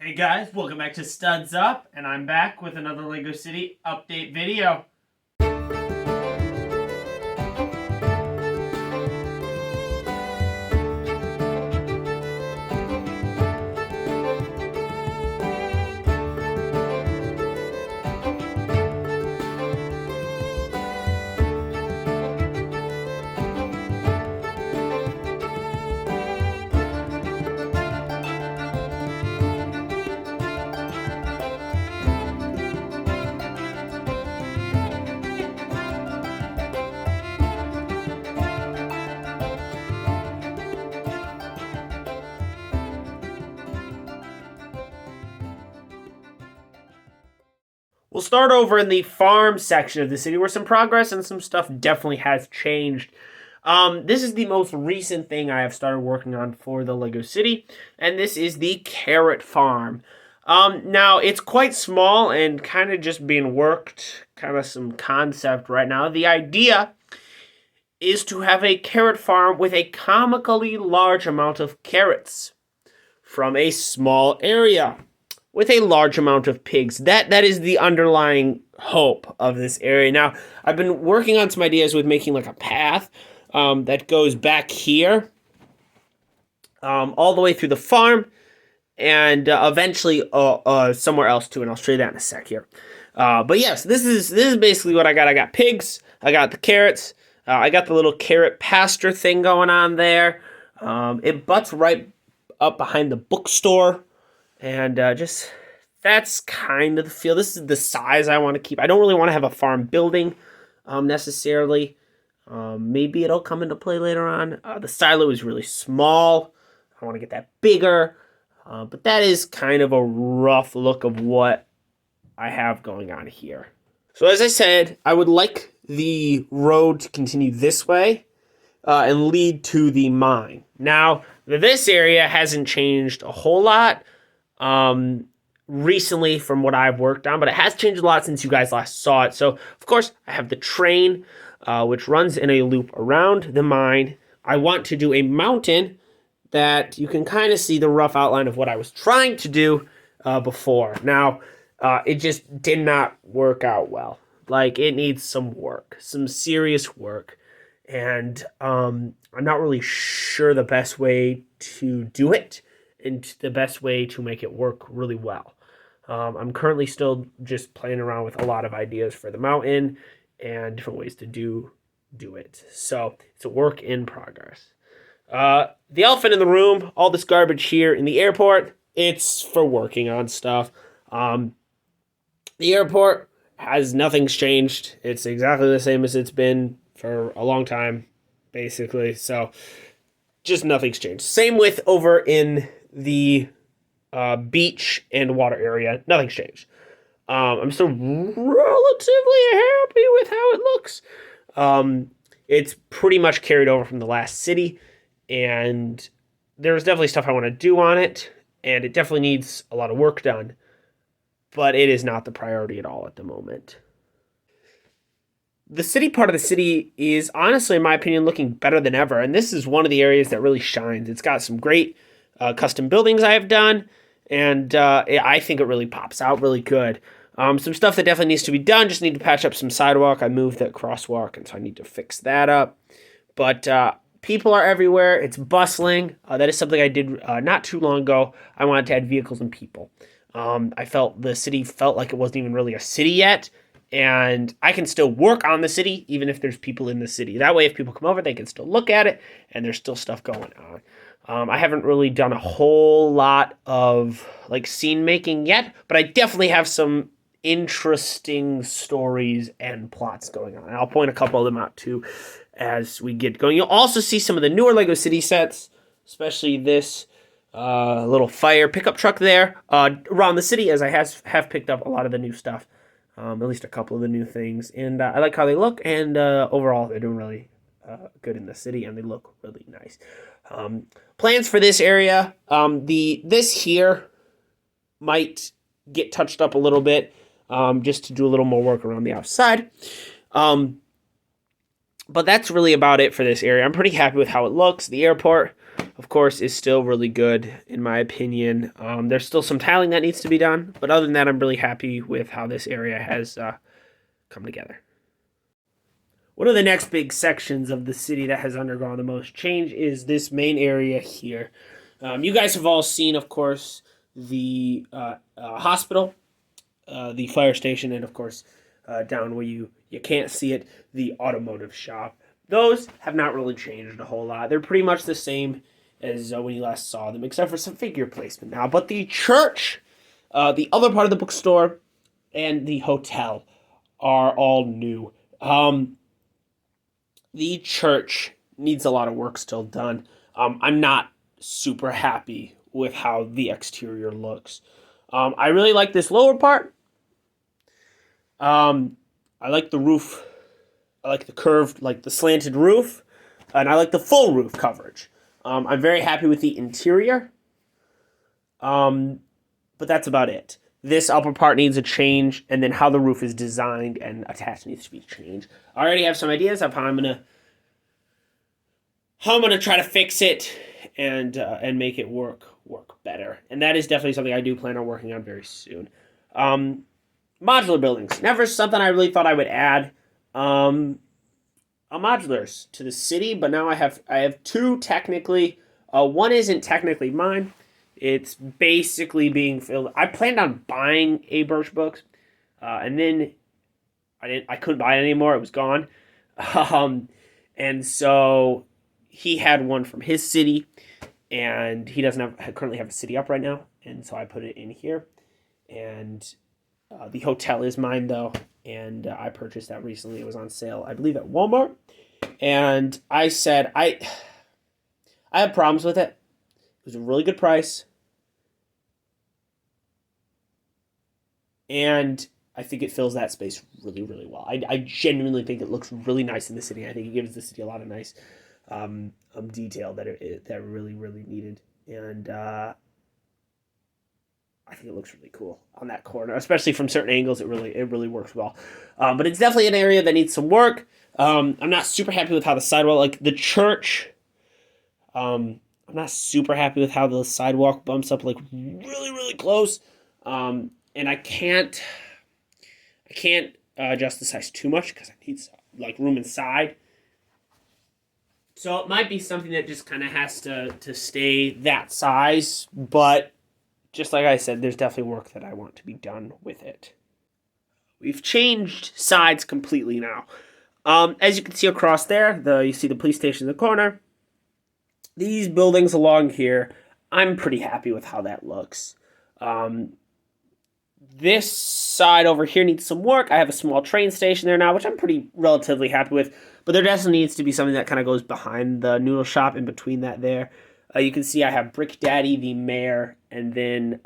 Hey guys, welcome back to Studs Up, and I'm back with another LEGO City update video. We'll start over in the farm section of the city where some progress and some stuff definitely has changed. This is the most recent thing I have started working on for the LEGO City, and this is the carrot farm. Now, it's quite small and kind of just being worked, kind of some concept right now. The idea is to have a carrot farm with a comically large amount of carrots from a small area with a large amount of pigs. That is the underlying hope of this area. Now, I've been working on some ideas with making like a path that goes back here all the way through the farm and eventually somewhere else too, and I'll show you that in a sec here. But yes, this is basically what I got. I got pigs, I got the carrots, I got the little carrot pasture thing going on there. It butts right up behind the bookstore. And just, that's kind of the feel. This is the size I want to keep. I don't really want to have a farm building necessarily. Maybe it'll come into play later on. The silo is really small. I want to get that bigger. But that is kind of a rough look of what I have going on here. So as I said, I would like the road to continue this way and lead to the mine. Now, this area hasn't changed a whole lot recently from what I've worked on, but it has changed a lot since you guys last saw it. So, of course, I have the train, which runs in a loop around the mine. I want to do a mountain that you can kind of see the rough outline of what I was trying to do before. Now, it just did not work out well. Like, it needs some work, some serious work. And I'm not really sure the best way to do it and the best way to make it work really well. I'm currently still just playing around with a lot of ideas for the mountain and different ways to do it. So it's a work in progress. The elephant in the room, all this garbage here in the airport, it's for working on stuff. The airport nothing's changed. It's exactly the same as it's been for a long time, basically. So just nothing's changed. Same with over in the beach and water area. Nothing's changed. I'm still relatively happy with how it looks. It's pretty much carried over from the last city, and there's definitely stuff I want to do on it, and it definitely needs a lot of work done, but it is not the priority at all at the moment. The city part of the city is honestly, in my opinion, looking better than ever, and this is one of the areas that really shines. It's got some great custom buildings I have done, and I think it really pops out really good. Some stuff that definitely needs to be done, just need to patch up some sidewalk. I moved that crosswalk, and so I need to fix that up. But people are everywhere. It's bustling. That is something I did not too long ago. I wanted to add vehicles and people. I felt the city felt like it wasn't even really a city yet, and I can still work on the city even if there's people in the city. That way, if people come over, they can still look at it, and there's still stuff going on. I haven't really done a whole lot of like scene making yet, but I definitely have some interesting stories and plots going on. And I'll point a couple of them out too as we get going. You'll also see some of the newer LEGO City sets, especially this little fire pickup truck there around the city, as I have picked up a lot of the new stuff, at least a couple of the new things. And I like how they look, and overall they're doing really good in the city, and they look really nice. Plans for this area, this here might get touched up a little bit, just to do a little more work around the outside. But that's really about it for this area. I'm pretty happy with how it looks. The airport, of course, is still really good in my opinion. There's still some tiling that needs to be done, but other than that, I'm really happy with how this area has come together. One of the next big sections of the city that has undergone the most change is this main area here. You guys have all seen, of course, the hospital, the fire station, and of course, down where you can't see it, the automotive shop. Those have not really changed a whole lot. They're pretty much the same as when you last saw them, except for some figure placement now. But the church, the other part of the bookstore, and the hotel are all new. The church needs a lot of work still done. I'm not super happy with how the exterior looks. I really like this lower part. I like the roof. I like the curved, like the slanted roof. And I like the full roof coverage. I'm very happy with the interior. But that's about it. This upper part needs a change, and then how the roof is designed and attached needs to be changed. I already have some ideas of how I'm gonna try to fix it and make it work better. And that is definitely something I do plan on working on very soon. Modular buildings, never something I really thought I would add. Modulars to the city, but now I have two technically. One isn't technically mine. It's basically being filled. I planned on buying a Birchbooks, and then I couldn't buy it anymore. It was gone, and so he had one from his city, and he doesn't currently have a city up right now, and so I put it in here, and the hotel is mine though, and I purchased that recently. It was on sale, I believe, at Walmart, and I said I have problems with it. It was a really good price. And I think it fills that space really, really well. I genuinely think it looks really nice in the city. I think it gives the city a lot of nice detail that really, really needed. And I think it looks really cool on that corner, especially from certain angles. It really works well. But it's definitely an area that needs some work. I'm not super happy with how the sidewalk, like the church. I'm not super happy with how the sidewalk bumps up like really, really close. And I can't adjust the size too much because I need like room inside. So it might be something that just kind of has to stay that size. But just like I said, there's definitely work that I want to be done with it. We've changed sides completely now. As you can see across there, you see the police station in the corner. These buildings along here, I'm pretty happy with how that looks. This side over here needs some work. I have a small train station there now, which I'm pretty relatively happy with. But there definitely needs to be something that kind of goes behind the noodle shop in between that there. You can see I have Brick Daddy, the mayor, and then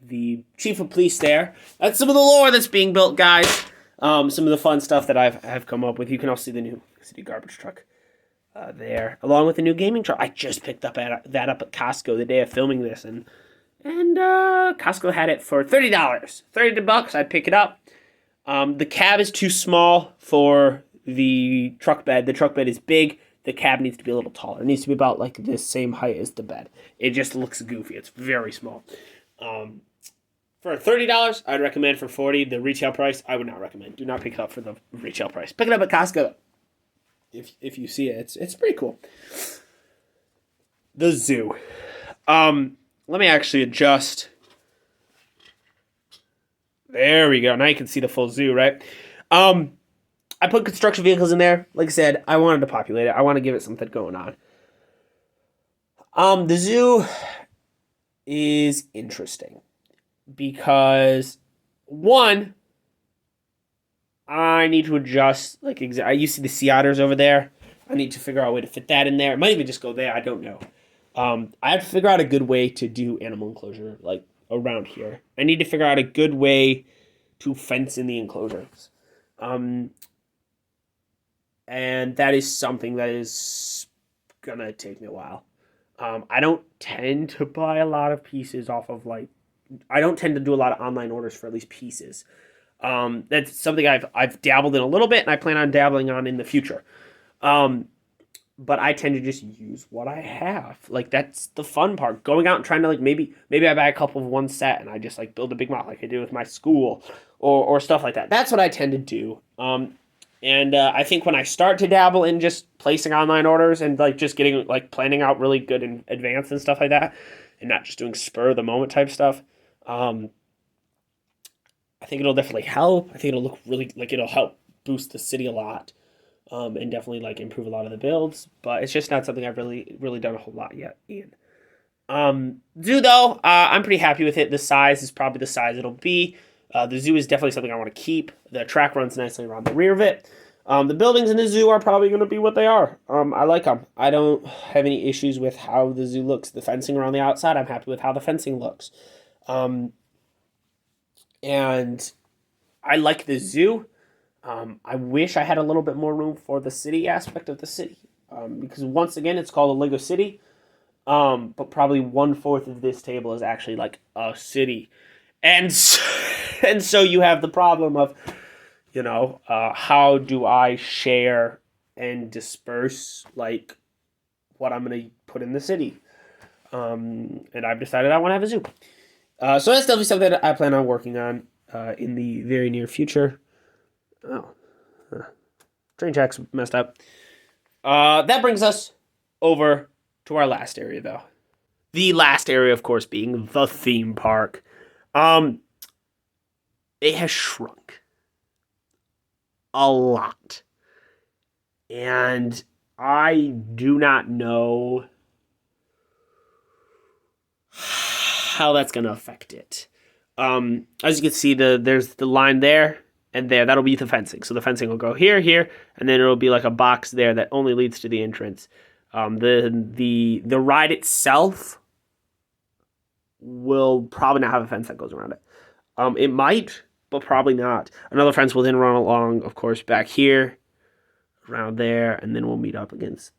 the chief of police there. That's some of the lore that's being built, guys. Some of the fun stuff that I've come up with. You can also see the new city garbage truck there, along with the new gaming truck. I just picked up that up at Costco the day of filming this, and Costco had it for $30. $30, I'd pick it up. The cab is too small for the truck bed. The truck bed is big. The cab needs to be a little taller. It needs to be about like the same height as the bed. It just looks goofy. It's very small. For $30, I'd recommend. For $40, the retail price, I would not recommend. Do not pick it up for the retail price. Pick it up at Costco. If you see it, it's pretty cool. The zoo. Let me actually adjust. There we go. Now you can see the full zoo, right? I put construction vehicles in there. Like I said, I wanted to populate it. I want to give it something going on. The zoo is interesting because, one, I need to adjust. You see the sea otters over there. I need to figure out a way to fit that in there. It might even just go there. I don't know. I have to figure out a good way to do animal enclosure, like around here. I need to figure out a good way to fence in the enclosures. And that is something that is gonna take me a while. I don't tend to buy a lot of pieces off of I don't tend to do a lot of online orders for at least pieces. That's something I've dabbled in a little bit, and I plan on dabbling on in the future. but I tend to just use what I have. Like, that's the fun part. Going out and trying to, like, maybe I buy a couple of one set and I just, like, build a big model like I did with my school or stuff like that. That's what I tend to do. And I think when I start to dabble in just placing online orders and, like, just getting, like, planning out really good in advance and stuff like that, and not just doing spur of the moment type stuff, I think it'll definitely help. I think it'll look really, like, it'll help boost the city a lot. And definitely like improve a lot of the builds, but it's just not something I've really done a whole lot yet, Ian. Zoo though, I'm pretty happy with it. The size is probably the size it'll be. The zoo is definitely something I want to keep. The track runs nicely around the rear of it. The buildings in the zoo are probably going to be what they are. I like them. I don't have any issues with how the zoo looks. The fencing around the outside, I'm happy with how the fencing looks. And I like the zoo. I wish I had a little bit more room for the city aspect of the city. Because once again, it's called a Lego City. But probably 1/4 of this table is actually like a city. And so you have the problem of, how do I share and disperse like what I'm going to put in the city? And I've decided I want to have a zoo. So that's definitely something that I plan on working on in the very near future. Oh, train tracks messed up. That brings us over to our last area, though. The last area, of course, being the theme park. It has shrunk a lot. And I do not know how that's going to affect it. As you can see, there's the line there and there. That'll be the fencing. So the fencing will go here, and then it'll be like a box there that only leads to the entrance. The ride itself will probably not have a fence that goes around it. It might, but probably not. Another fence will then run along, of course, back here, around there, and then we'll meet up against,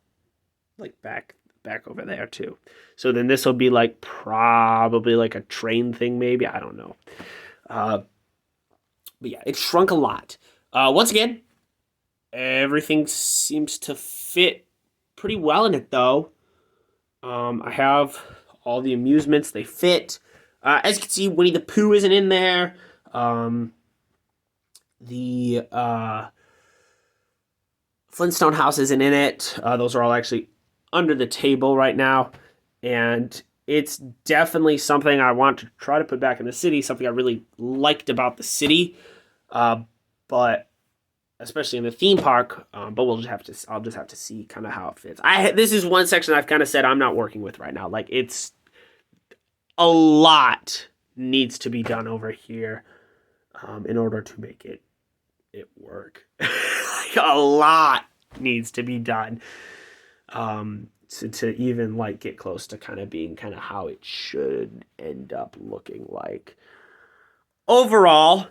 like, back over there too. So then this will be like probably like a train thing, maybe. I don't know. But yeah, it shrunk a lot. Once again, everything seems to fit pretty well in it, though. I have all the amusements. They fit. As you can see, Winnie the Pooh isn't in there. The Flintstone house isn't in it. Those are all actually under the table right now. And it's definitely something I want to try to put back in the city, something I really liked about the city. But especially in the theme park, but I'll just have to see kind of how it fits. This is one section I've kind of said I'm not working with right now. Like, it's a lot needs to be done over here, in order to make it work. Like, a lot needs to be done, to even like get close to kind of being kind of how it should end up looking like. Overall,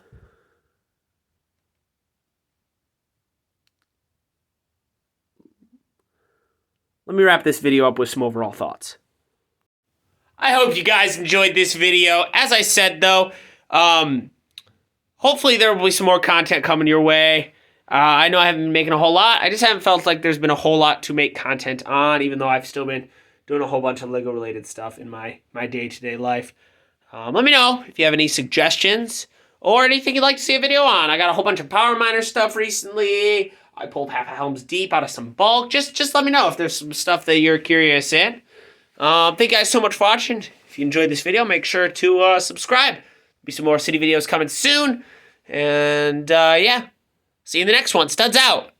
let me wrap this video up with some overall thoughts. I hope you guys enjoyed this video. As I said, though, hopefully there will be some more content coming your way. I know I haven't been making a whole lot. I just haven't felt like there's been a whole lot to make content on, even though I've still been doing a whole bunch of Lego-related stuff in my day-to-day life. Let me know if you have any suggestions or anything you'd like to see a video on. I got a whole bunch of Power Miner stuff recently. I pulled half a Helm's Deep out of some bulk. Just let me know if there's some stuff that you're curious in. Thank you guys so much for watching. If you enjoyed this video, make sure to subscribe. There'll be some more city videos coming soon. And yeah, see you in the next one. Studs out.